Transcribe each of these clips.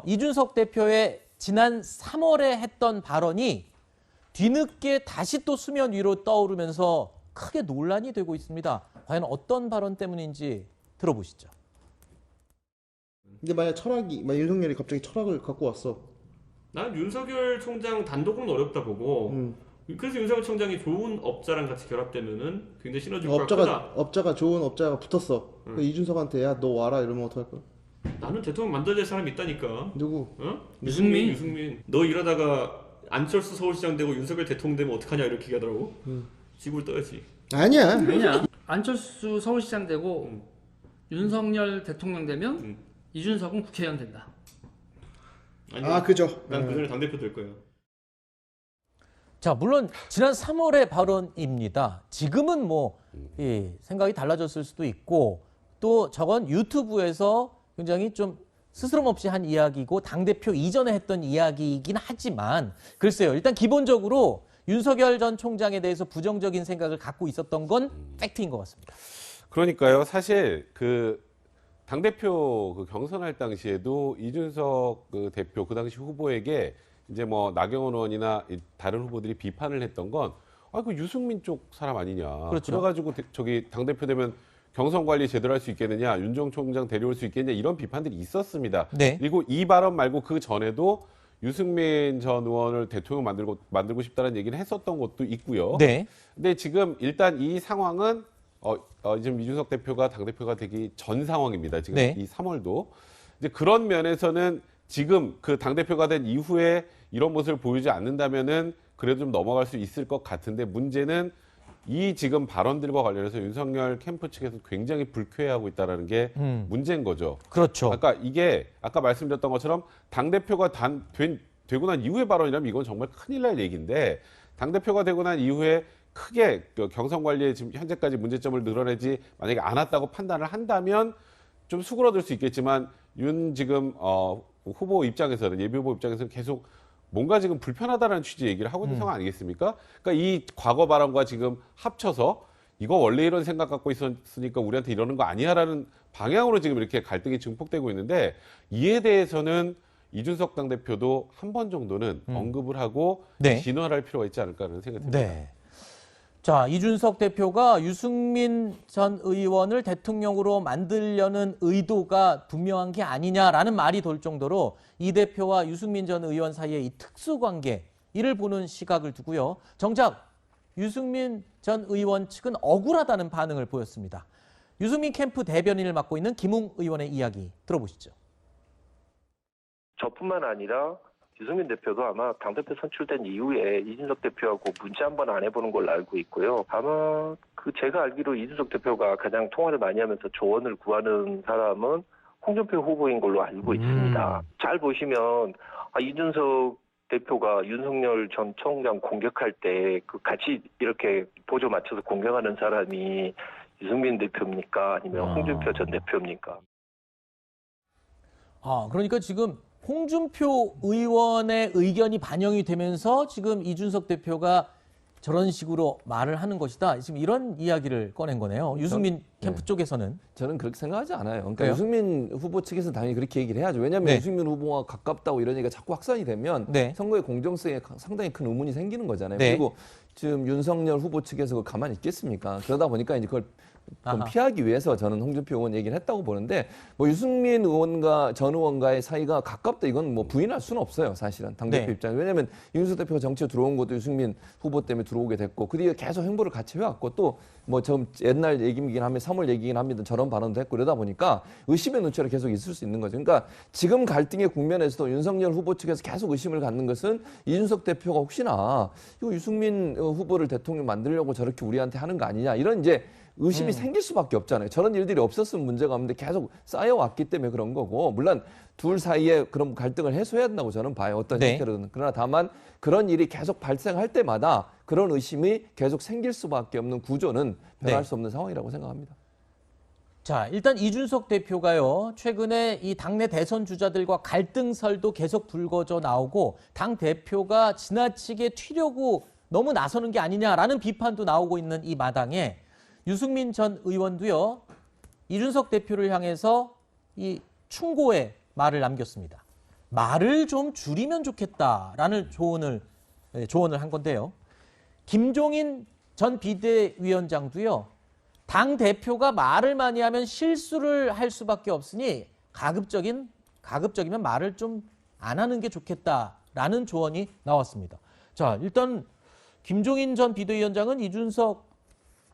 이준석 대표의 지난 3월에 했던 발언이 뒤늦게 다시 또 수면 위로 떠오르면서 크게 논란이 되고 있습니다. 과연 어떤 발언 때문인지 들어보시죠. 근데 만약 윤석열이 갑자기 철학을 갖고 왔어. 난 윤석열 총장 단독은 어렵다 보고 그래서 윤석열 총장이 좋은 업자랑 같이 결합되면은 굉장히 시너지가 크다. 업자가 좋은 업자가 붙었어. 그 이준석한테 야 너 와라 이러면 어떡할 거야? 나는 대통령 만들어야 될 사람이 있다니까. 누구? 어? 유승민. 너 이러다가 안철수 서울시장 되고 윤석열 대통령 되면 어떡하냐 이렇게 얘기하더라고. 지구를 떠야지. 아니야. 왜냐? 안철수 서울시장 되고 윤석열 대통령 되면 이준석은 국회의원 된다. 아니야. 그죠. 난 그 전에 당대표 될 거야. 자, 물론 지난 3월의 발언입니다. 지금은 생각이 달라졌을 수도 있고 또 저건 유튜브에서 굉장히 좀 스스럼 없이 한 이야기고 당대표 이전에 했던 이야기이긴 하지만 글쎄요. 일단 기본적으로 윤석열 전 총장에 대해서 부정적인 생각을 갖고 있었던 건 팩트인 것 같습니다. 그러니까요. 사실 당대표 경선할 당시에도 이준석 대표 그 당시 후보에게 이제 나경원 의원이나 다른 후보들이 비판을 했던 건 그 유승민 쪽 사람 아니냐. 그렇죠. 그래가지고 당대표 되면 경선 관리 제대로 할 수 있겠느냐, 윤 전 총장 데려올 수 있겠냐 이런 비판들이 있었습니다. 네. 그리고 이 발언 말고 그 전에도 유승민 전 의원을 대통령 만들고 싶다는 얘기를 했었던 것도 있고요. 네. 근데 지금 일단 이 상황은 지금 이준석 대표가 당대표가 되기 전 상황입니다. 지금 네. 이 3월도. 이제 그런 면에서는 지금 그 당대표가 된 이후에 이런 모습을 보이지 않는다면은 그래도 좀 넘어갈 수 있을 것 같은데 문제는 이 지금 발언들과 관련해서 윤석열 캠프 측에서 굉장히 불쾌해하고 있다는 게 문제인 거죠. 그렇죠. 아까 말씀드렸던 것처럼 당대표가 되고 난 이후의 발언이라면 이건 정말 큰일 날 얘기인데 당대표가 되고 난 이후에 크게 경선 관리에 지금 현재까지 문제점을 늘어내지 만약에 않았다고 판단을 한다면 좀 수그러들 수 있겠지만 지금 후보 입장에서는 예비 후보 입장에서는 계속 뭔가 지금 불편하다는 취지의 얘기를 하고 있는 상황 아니겠습니까? 그러니까 이 과거 발언과 지금 합쳐서 이거 원래 이런 생각 갖고 있었으니까 우리한테 이러는 거 아니야라는 방향으로 지금 이렇게 갈등이 증폭되고 있는데 이에 대해서는 이준석 당대표도 한 번 정도는 언급을 하고 네. 진화를 할 필요가 있지 않을까라는 생각이 듭니다. 네. 자, 이준석 대표가 유승민 전 의원을 대통령으로 만들려는 의도가 분명한 게 아니냐라는 말이 돌 정도로 이 대표와 유승민 전 의원 사이의 이 특수관계, 이를 보는 시각을 두고요. 정작 유승민 전 의원 측은 억울하다는 반응을 보였습니다. 유승민 캠프 대변인을 맡고 있는 김웅 의원의 이야기 들어보시죠. 저뿐만 아니라 유승민 대표도 아마 당대표 선출된 이후에 이준석 대표하고 문자 한 번 안 해보는 걸로 알고 있고요. 아마 제가 알기로 이준석 대표가 가장 통화를 많이 하면서 조언을 구하는 사람은 홍준표 후보인 걸로 알고 있습니다. 잘 보시면 이준석 대표가 윤석열 전 총장 공격할 때 같이 이렇게 보조 맞춰서 공격하는 사람이 유승민 대표입니까? 아니면 홍준표 전 대표입니까? 그러니까 지금 홍준표 의원의 의견이 반영이 되면서 지금 이준석 대표가 저런 식으로 말을 하는 것이다. 지금 이런 이야기를 꺼낸 거네요. 유승민 캠프 쪽에서는. 저는 그렇게 생각하지 않아요. 그러니까 그래요? 유승민 후보 측에서 당연히 그렇게 얘기를 해야죠. 왜냐하면 네. 유승민 후보와 가깝다고 이런 얘기가 자꾸 확산이 되면 네. 선거의 공정성에 상당히 큰 의문이 생기는 거잖아요. 네. 그리고 지금 윤석열 후보 측에서 그걸 가만히 있겠습니까? 그러다 보니까 이제 그걸 좀 아하. 피하기 위해서 저는 홍준표 의원 얘기를 했다고 보는데 유승민 의원과 전 의원과의 사이가 가깝다 이건 부인할 수는 없어요. 사실은 당대표 네. 입장에. 왜냐하면 이준석 대표가 정치에 들어온 것도 유승민 후보 때문에 들어오게 됐고 그 뒤에 계속 행보를 같이 해왔고 또 좀 옛날 얘기이긴 하면 3월 얘기긴 합니다. 저런 발언도 했고 이러다 보니까 의심의 눈초리 계속 있을 수 있는 거죠. 그러니까 지금 갈등의 국면에서도 윤석열 후보 측에서 계속 의심을 갖는 것은 이준석 대표가 혹시나 이거 유승민 후보를 대통령 만들려고 저렇게 우리한테 하는 거 아니냐 이런 이제 의심이 생길 수밖에 없잖아요. 저런 일들이 없었으면 문제가 없는데 계속 쌓여왔기 때문에 그런 거고 물론 둘 사이에 그런 갈등을 해소해야 된다고 저는 봐요. 어떤 네. 형태로든. 그러나 다만 그런 일이 계속 발생할 때마다 그런 의심이 계속 생길 수밖에 없는 구조는 변할 네. 수 없는 상황이라고 생각합니다. 자, 일단 이준석 대표가요. 최근에 이 당내 대선 주자들과 갈등설도 계속 불거져 나오고 당 대표가 지나치게 튀려고 너무 나서는 게 아니냐라는 비판도 나오고 있는 이 마당에 유승민 전 의원도요. 이준석 대표를 향해서 이 충고의 말을 남겼습니다. 말을 좀 줄이면 좋겠다라는 조언을 한 건데요. 김종인 전 비대위원장도요. 당 대표가 말을 많이 하면 실수를 할 수밖에 없으니 가급적이면 말을 좀 안 하는 게 좋겠다라는 조언이 나왔습니다. 자, 일단 김종인 전 비대위원장은 이준석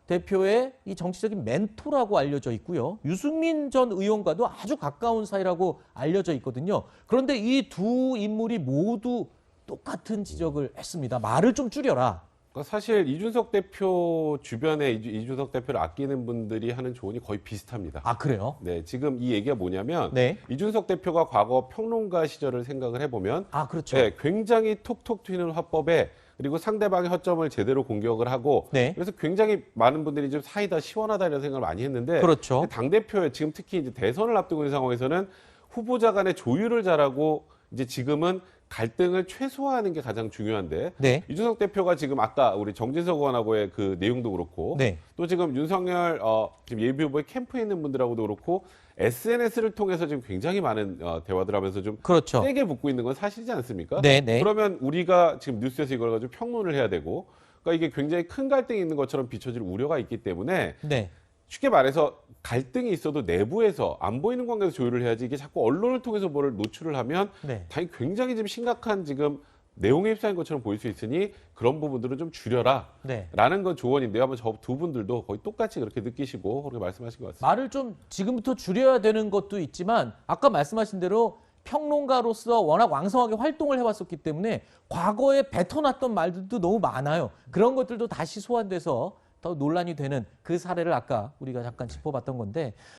대표의 이 정치적인 멘토라고 알려져 있고요. 유승민 전 의원과도 아주 가까운 사이라고 알려져 있거든요. 그런데 이 두 인물이 모두 똑같은 지적을 했습니다. 말을 좀 줄여라. 그러니까 사실 이준석 대표 주변에 이준석 대표를 아끼는 분들이 하는 조언이 거의 비슷합니다. 아, 그래요? 네, 지금 이 얘기가 뭐냐면 네. 이준석 대표가 과거 평론가 시절을 생각을 해보면 아, 그렇죠. 네, 굉장히 톡톡 튀는 화법에 그리고 상대방의 허점을 제대로 공격을 하고 네. 그래서 굉장히 많은 분들이 좀 사이다 시원하다 이런 생각을 많이 했는데 그렇죠. 당대표에 지금 특히 이제 대선을 앞두고 있는 상황에서는 후보자 간의 조율을 잘하고 이제 지금은 갈등을 최소화하는 게 가장 중요한데 네. 이준석 대표가 지금 아까 우리 정진석 의원하고의 그 내용도 그렇고 네. 또 지금 윤석열 지금 예비 후보의 캠프에 있는 분들하고도 그렇고 SNS를 통해서 지금 굉장히 많은 대화들 하면서 좀 그렇죠. 세게 붙고 있는 건 사실이지 않습니까? 네, 네. 그러면 우리가 지금 뉴스에서 이걸 가지고 평론을 해야 되고 그러니까 이게 굉장히 큰 갈등이 있는 것처럼 비춰질 우려가 있기 때문에 네. 쉽게 말해서 갈등이 있어도 내부에서 안 보이는 관계에서 조율을 해야지 이게 자꾸 언론을 통해서 뭐를 노출을 하면 네. 당연히 굉장히 지금 심각한 지금 내용에 휩싸인 것처럼 보일 수 있으니 그런 부분들은 좀 줄여라 네. 라는 건 조언인데요. 아마 저 두 분들도 거의 똑같이 그렇게 느끼시고 그렇게 말씀하신 것 같습니다. 말을 좀 지금부터 줄여야 되는 것도 있지만 아까 말씀하신 대로 평론가로서 워낙 왕성하게 활동을 해왔었기 때문에 과거에 뱉어놨던 말들도 너무 많아요. 그런 것들도 다시 소환돼서 더 논란이 되는 그 사례를 아까 우리가 잠깐 짚어봤던 건데